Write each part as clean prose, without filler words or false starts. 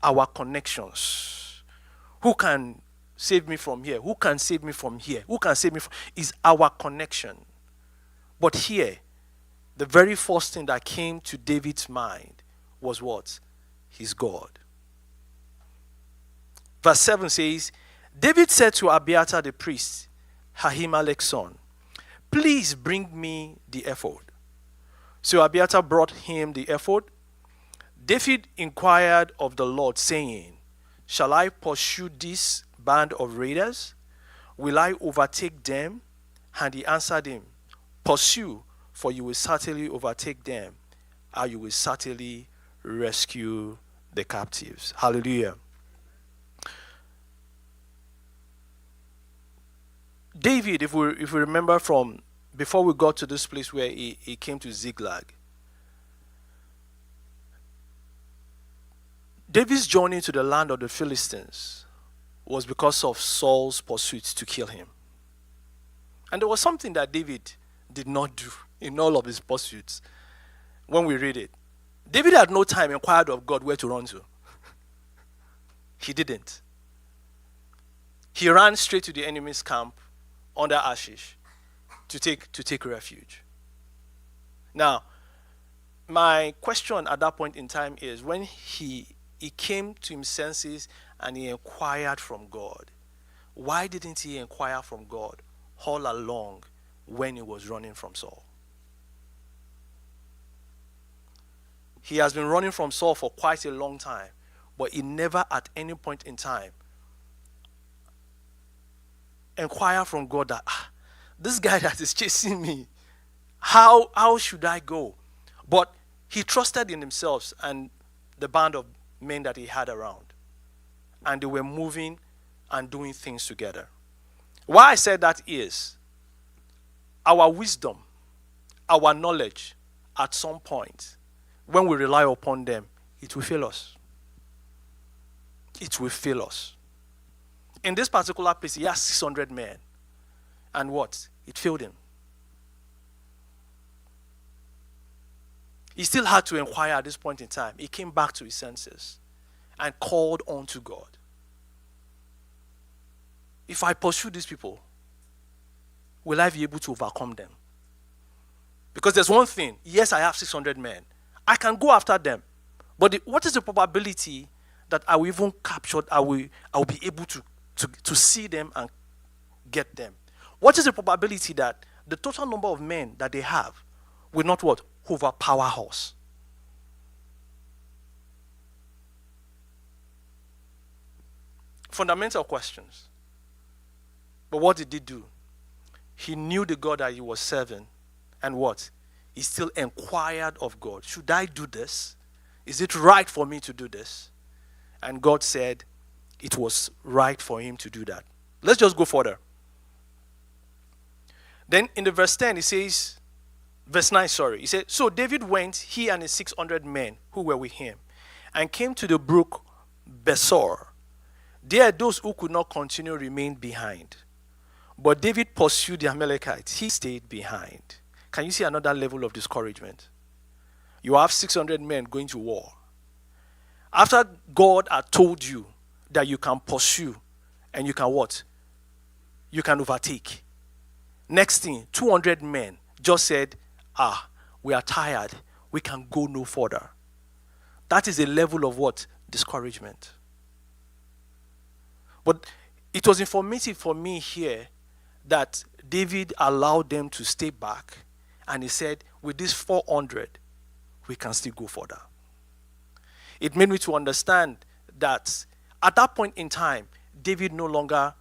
our connections. Who can save me from here? Who can save me from here? Who can save me from... Is our connection. But here, the very first thing that came to David's mind was what? His God. Verse 7 says, David said to Abiathar the priest, Ahimelech's son, please bring me the ephod. So Abiathar brought him the ephod. David inquired of the Lord, saying, shall I pursue this band of raiders? Will I overtake them? And he answered him, pursue, for you will certainly overtake them, and you will certainly rescue the captives. Hallelujah. David, if we remember from before we got to this place where he came to Ziklag, David's journey to the land of the Philistines was because of Saul's pursuit to kill him. And there was something that David did not do in all of his pursuits. When we read it, David had no time inquired of God where to run to. He didn't. He ran straight to the enemy's camp under Ashish to take refuge. Now, my question at that point in time is, when he came to his senses and he inquired from God, why didn't he inquire from God all along when he was running from Saul? He has been running from Saul for quite a long time, but he never at any point in time inquire from God that this guy that is chasing me, how should I go? But he trusted in himself and the band of men that he had around, and they were moving and doing things together. Why I said that is, our wisdom, our knowledge, at some point, when we rely upon them, it will fail us. It will fail us. In this particular place, he has 600 men. And what? It failed him. He still had to inquire at this point in time. He came back to his senses and called on to God. If I pursue these people, will I be able to overcome them? Because there's one thing. Yes, I have 600 men. I can go after them. But what is the probability that I will even capture, I will be able to see them and get them? What is the probability that the total number of men that they have will not what? Overpower us? Fundamental questions. But what did he do? He knew the God that he was serving, and what? He still inquired of God. Should I do this? Is it right for me to do this? And God said it was right for him to do that. Let's just go further. Then in the verse 10, it says, verse 9, he said, so David went, he and his 600 men who were with him, and came to the brook Besor. There those who could not continue remained behind. But David pursued the Amalekites. He stayed behind. Can you see another level of discouragement? You have 600 men going to war. After God had told you that you can pursue and you can what? You can overtake. Next thing, 200 men just said, we are tired. We can go no further. That is a level of what? Discouragement. But it was informative for me here that David allowed them to stay back, and he said, with this 400, we can still go further. It made me to understand that at that point in time, David no longer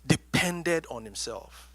depended on himself.